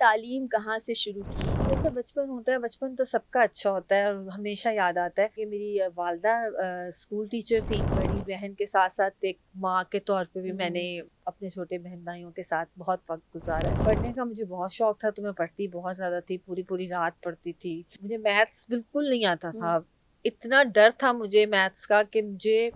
تعلیم کہاں سے شروع کی؟ جیسے بچپن ہوتا ہے، بچپن تو سب کا اچھا ہوتا ہے اور ہمیشہ یاد آتا ہے کہ میری والدہ اسکول ٹیچر تھی. بڑی بہن کے ساتھ ساتھ ایک ماں کے طور پہ بھی میں نے اپنے چھوٹے بہن بھائیوں کے ساتھ بہت وقت گزارا ہے. پڑھنے کا مجھے بہت شوق تھا تو میں پڑھتی بہت زیادہ تھی، پوری پوری رات پڑھتی تھی. مجھے میتھس بالکل نہیں آتا تھا، اتنا ڈر تھا مجھے میتھس کا کہ مجھے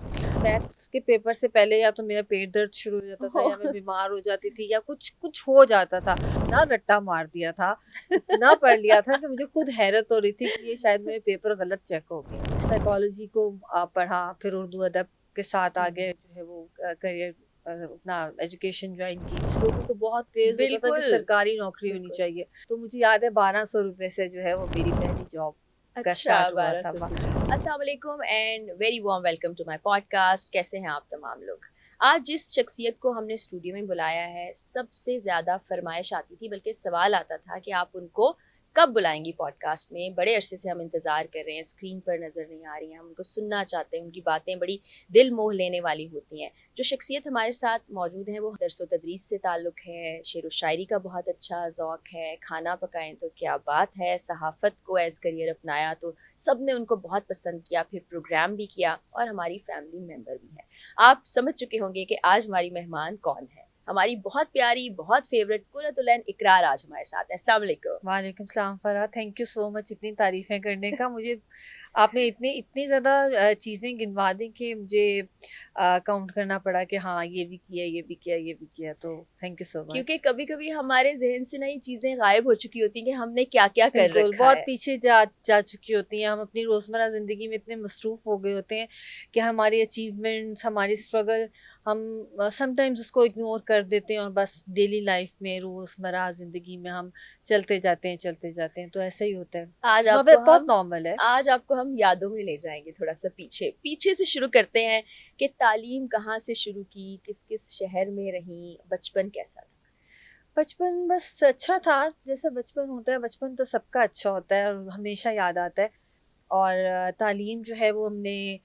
میتھس کے پیپر سے پہلے یا تو میرا پیٹ درد شروع ہو جاتا تھا یا میں بیمار ہو جاتی تھی یا کچھ ہو جاتا تھا. اتنا رٹا مار دیا تھا، اتنا پڑھ لیا تھا کہ مجھے خود حیرت ہو رہی تھی کہ یہ شاید میرے پیپر غلط چیک ہو گئے. سائیکالوجی کو پڑھا، پھر اردو ادب کے ساتھ آگے جو ہے وہ کریئر اپنا ایجوکیشن جوائن کی. لوگوں کو بہت کریز ہوتا تھا کہ سرکاری نوکری ہونی چاہیے، تو مجھے یاد ہے 1200 روپے سے جو ہے وہ میری پہلی جاب کا اسٹارٹ ہوا تھا. السلام علیکم and very warm welcome to my podcast. کیسے ہیں آپ تمام لوگ؟ آج جس شخصیت کو ہم نے اسٹوڈیو میں بلایا ہے، سب سے زیادہ فرمائش آتی تھی، بلکہ سوال آتا تھا کہ آپ ان کو کب بلائیں گی پوڈ کاسٹ میں. بڑے عرصے سے ہم انتظار کر رہے ہیں، اسکرین پر نظر نہیں آ رہی ہیں، ہم ان کو سننا چاہتے ہیں، ان کی باتیں بڑی دل موہ لینے والی ہوتی ہیں. جو شخصیت ہمارے ساتھ موجود ہیں وہ درس و تدریس سے تعلق ہے، شعر و شاعری کا بہت اچھا ذوق ہے، کھانا پکائیں تو کیا بات ہے، صحافت کو ایز کریئر اپنایا تو سب نے ان کو بہت پسند کیا، پھر پروگرام بھی کیا اور ہماری فیملی ممبر بھی ہے. آپ سمجھ چکے ہوں گے کہ آج ہماری مہمان کون ہے. ہماری بہت پیاری، بہت فیوریٹ قرۃ العین اقرار آج ہمارے ساتھ ہیں. السلام علیکم. وعلیکم السلام فرح، تھینک یو سو مچ اتنی تعریفیں کرنے کا. مجھے آپ نے اتنی زیادہ چیزیں گنوا دیں کہ مجھے کاؤنٹ کرنا پڑا کہ ہاں یہ بھی کیا، یہ بھی کیا، یہ بھی کیا. تو تھینک یو سو مچ. کیونکہ کبھی کبھی ہمارے ذہن سے نئی چیزیں غائب ہو چکی ہوتی ہیں کہ ہم نے کیا کیا کر رکھا بہت ہے. پیچھے جا چکی ہوتی ہیں. ہم اپنی روزمرہ زندگی میں اتنے مصروف ہو گئے ہوتے ہیں کہ ہماری اچیومنٹس، ہماری اسٹرگل، ہم سم ٹائمز اس کو اگنور کر دیتے ہیں اور بس ڈیلی لائف میں، روزمرہ زندگی میں ہم چلتے جاتے ہیں. تو ایسا ہی ہوتا ہے. آج آپ کو بہت نارمل ہے. آج آپ کو ہم یادوں میں لے جائیں گے، تھوڑا سا پیچھے سے شروع کرتے ہیں کہ تعلیم کہاں سے شروع کی، کس شہر میں رہیں، بچپن کیسا تھا؟ بچپن بس اچھا تھا. جیسے بچپن ہوتا ہے، بچپن تو سب کا اچھا ہوتا ہے اور ہمیشہ یاد آتا ہے. اور تعلیم جو ہے وہ ہم نے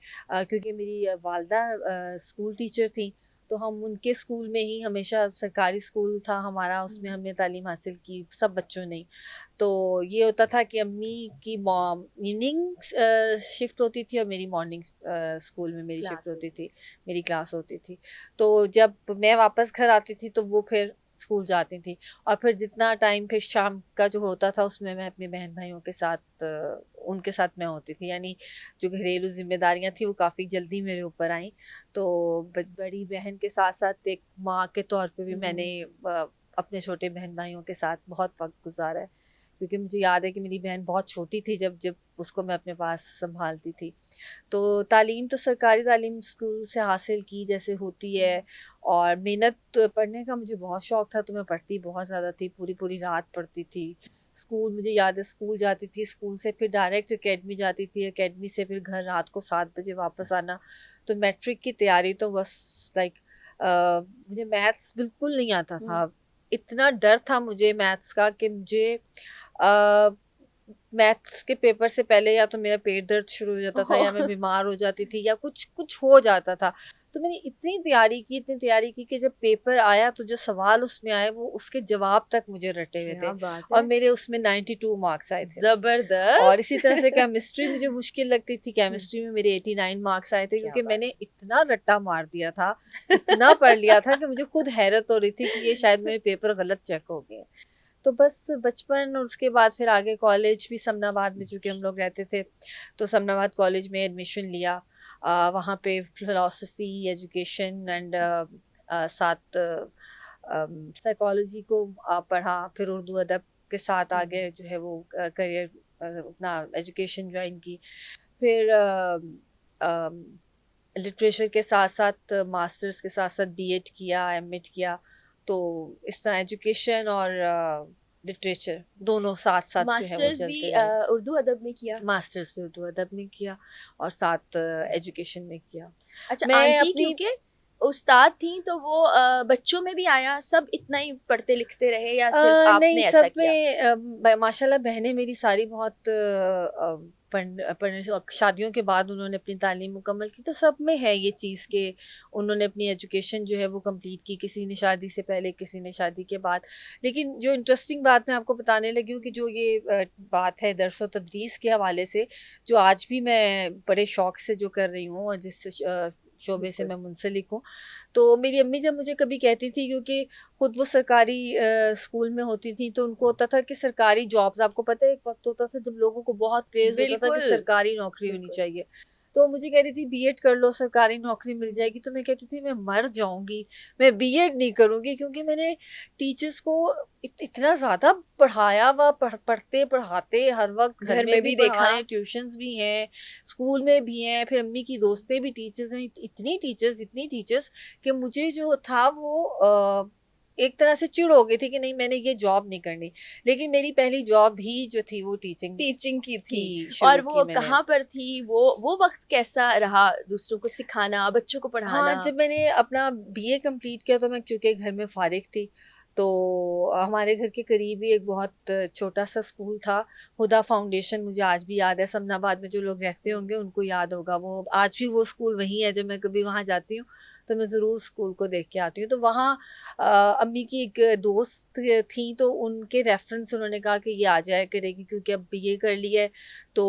کیونکہ میری والدہ اسکول ٹیچر تھیں تو ہم ان کے اسکول میں ہی، ہمیشہ سرکاری اسکول تھا ہمارا، اس میں ہم نے تعلیم حاصل کی سب بچوں نے. تو یہ ہوتا تھا کہ امی کی ایوننگ شفٹ ہوتی تھی اور میری مارننگ اسکول میں میری شفٹ ہوتی تھی، میری کلاس ہوتی تھی. تو جب میں واپس گھر آتی تھی تو وہ پھر اسکول جاتی تھی، اور پھر جتنا ٹائم پھر شام کا جو ہوتا تھا اس میں اپنے بہن بھائیوں کے ساتھ ان کے ساتھ میں ہوتی تھی. یعنی جو گھریلو ذمہ داریاں تھیں وہ کافی جلدی میرے اوپر آئیں. تو بڑی بہن کے ساتھ ساتھ ایک ماں کے طور پہ بھی میں نے اپنے چھوٹے بہن بھائیوں کے ساتھ بہت وقت گزارا ہے. کیونکہ مجھے یاد ہے کہ میری بہن بہت چھوٹی تھی جب اس کو میں اپنے پاس سنبھالتی تھی. تو تعلیم تو سرکاری تعلیم اسکول سے حاصل کی جیسے ہوتی ہے، اور محنت پڑھنے کا مجھے بہت شوق تھا تو میں پڑھتی بہت زیادہ تھی، پوری پوری رات پڑھتی تھی. اسکول مجھے یاد ہے، اسکول جاتی تھی، اسکول سے پھر ڈائریکٹ اکیڈمی جاتی تھی، اکیڈمی سے پھر گھر رات کو 7 بجے واپس آنا. تو میٹرک کی تیاری تو بس لائک مجھے میتھس بالکل نہیں آتا تھا. اتنا ڈر تھا مجھے میتھس کا کہ مجھے میتھس کے پیپر سے پہلے یا تو میرا پیٹ درد شروع ہو جاتا تھا یا میں بیمار ہو جاتی تھی یا کچھ ہو جاتا تھا. تو میں نے اتنی تیاری کی کہ جب پیپر آیا تو جو سوال اس میں آئے وہ اس کے جواب تک مجھے رٹے ہوئے تھے، اور میرے اس میں 92 مارکس آئے تھے. زبردست. اور اسی طرح سے کیمسٹری مجھے مشکل لگتی تھی، کیمسٹری میں میرے 89 مارکس آئے تھے کیونکہ میں نے اتنا رٹا مار دیا تھا، اتنا پڑھ لیا تھا کہ مجھے خود حیرت ہو رہی تھی کہ یہ شاید میرے پیپر غلط چیک ہو گئے. تو بس بچپن، اور اس کے بعد پھر آگے کالج بھی سمن آباد میں چونکہ ہم لوگ رہتے تھے تو سمن آباد کالج میں ایڈمیشن لیا. وہاں پہ فلاسفی ایجوکیشن اینڈ ساتھ سائیکالوجی کو پڑھا، پھر اردو ادب کے ساتھ آگے جو ہے وہ کریئر اپنا ایجوکیشن جوائن کی. پھر لٹریچر کے ساتھ ساتھ ماسٹرز کے ساتھ ساتھ بی ایڈ کیا، ایم ایڈ کیا. تو اس طرح ایجوکیشن اور لٹریچر دونوں ساتھ ساتھ جو ہے وہ چلتے رہے. اردو ادب میں کیا؟ ماسٹرز بھی اردو ادب میں کیا اور ساتھ ایجوکیشن میں کیا. اچھا میں آنٹی اپنی کیونکہ استاد تھیں تو وہ بچوں میں بھی آیا، سب اتنا ہی پڑھتے لکھتے رہے یا صرف آپ نہیں، نے ایسا سب کیا؟ میں ماشاء اللہ بہنیں میری ساری بہت پڑھنے شادیوں کے بعد انہوں نے اپنی تعلیم مکمل کی، تو سب میں ہے یہ چیز کہ انہوں نے اپنی ایجوکیشن جو ہے وہ کمپلیٹ کی، کسی نے شادی سے پہلے، کسی نے شادی کے بعد. لیکن جو انٹرسٹنگ بات میں آپ کو بتانے لگی ہوں کہ جو یہ بات ہے درس و تدریس کے حوالے سے، جو آج بھی میں بڑے شوق سے جو کر رہی ہوں اور جس شعبے سے بالکل میں منسلک ہوں. تو میری امی جب مجھے کبھی کہتی تھی، کیونکہ خود وہ سرکاری اسکول میں ہوتی تھی، تو ان کو ہوتا تھا کہ سرکاری جابز، آپ کو پتہ ہے ایک وقت ہوتا تھا جب لوگوں کو بہت کریز ہوتا تھا کہ بالکل سرکاری نوکری ہونی بالکل چاہیے. تو مجھے کہہ رہی تھی بی ایڈ کر لو، سرکاری نوکری مل جائے گی. تو میں کہتی تھی میں مر جاؤں گی، میں بی ایڈ نہیں کروں گی، کیونکہ میں نے ٹیچرس کو اتنا زیادہ پڑھایا ہوا، پڑھتے پڑھاتے ہر وقت گھر میں میں بھی بھی پڑھا دیکھا. رہے ہیں، ٹیوشنز بھی ہیں، اسکول میں بھی ہیں، پھر امی کی دوستیں بھی ٹیچرز ہیں. اتنی ٹیچرز کہ مجھے جو تھا وہ ایک طرح سے چڑ ہو گئی تھی کہ نہیں، میں نے یہ جاب نہیں کرنی. لیکن میری پہلی جاب بھی جو تھی وہ ٹیچنگ کی تھی. اور شروع کی وہ میں نے. کہاں پر تھی؟ وہ وقت کیسا رہا دوسروں کو سکھانا، بچوں کو ہاں، پڑھانا؟ جب میں نے اپنا بی اے کمپلیٹ کیا تو میں چونکہ گھر میں فارغ تھی، تو ہمارے گھر کے قریب ہی ایک بہت چھوٹا سا اسکول تھا، ہدا فاؤنڈیشن. مجھے آج بھی یاد ہے، سمنا آباد میں جو لوگ رہتے ہوں گے ان کو یاد ہوگا، وہ آج بھی وہ اسکول وہیں ہے. جب میں کبھی وہاں جاتی ہوں تو میں ضرور اسکول کو دیکھ کے آتی ہوں. تو وہاں امی کی ایک دوست تھیں، تو ان کے ریفرنس انہوں نے کہا کہ یہ آ جایا کرے گی، کیونکہ اب بی اے کر لی ہے تو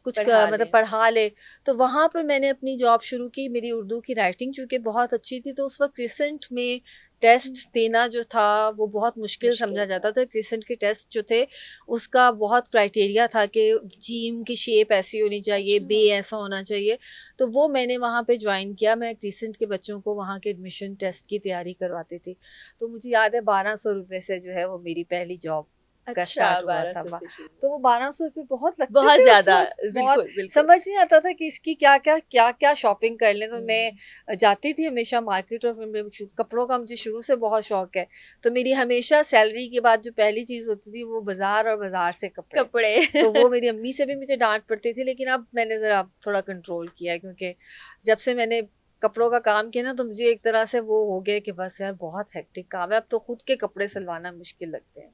کچھ پڑھا مطلب لیں. پڑھا لے. تو وہاں پر میں نے اپنی جاب شروع کی. میری اردو کی رائٹنگ چونکہ بہت اچھی تھی، تو اس وقت کریسنٹ میں ٹیسٹ دینا جو تھا وہ بہت مشکل سمجھا جاتا تھا. کریسنٹ کے ٹیسٹ جو تھے اس کا بہت کرائٹیریا تھا کہ جیم کی شیپ ایسی ہونی چاہیے، اچھا. بے ایسا ہونا چاہیے. تو وہ میں نے وہاں پہ جوائن کیا. میں کریسنٹ کے بچوں کو وہاں کے ایڈمیشن ٹیسٹ کی تیاری کرواتی تھی. تو مجھے یاد ہے 1200 روپے سے جو ہے وہ میری پہلی جاب کا اچھا، اسٹارٹ ہوا تھا. 1200 سے شروع. تو وہ 1200 روپے بہت لگتے بہت تھے اس زیادہ. وقت، بہت بالکل بالکل. سمجھ نہیں آتا تھا کہ اس کی کیا شاپنگ کر لیں. تو میں جاتی تھی ہمیشہ مارکیٹ، اور کپڑوں کا مجھے شروع سے بہت شوق ہے. تو میری ہمیشہ سیلری کے بعد جو پہلی چیز ہوتی تھی وہ بازار، اور بازار سے کپڑے. تو وہ میری امی سے بھی مجھے ڈانٹ پڑتی تھی. لیکن اب میں نے ذرا تھوڑا کنٹرول کیا، کیونکہ جب سے میں نے کپڑوں کا کام کیا نا، تو مجھے ایک طرح سے وہ ہو گیا کہ بس یار بہت ہیکٹک کام ہے، اب تو خود کے کپڑے سلوانا مشکل لگتے ہیں.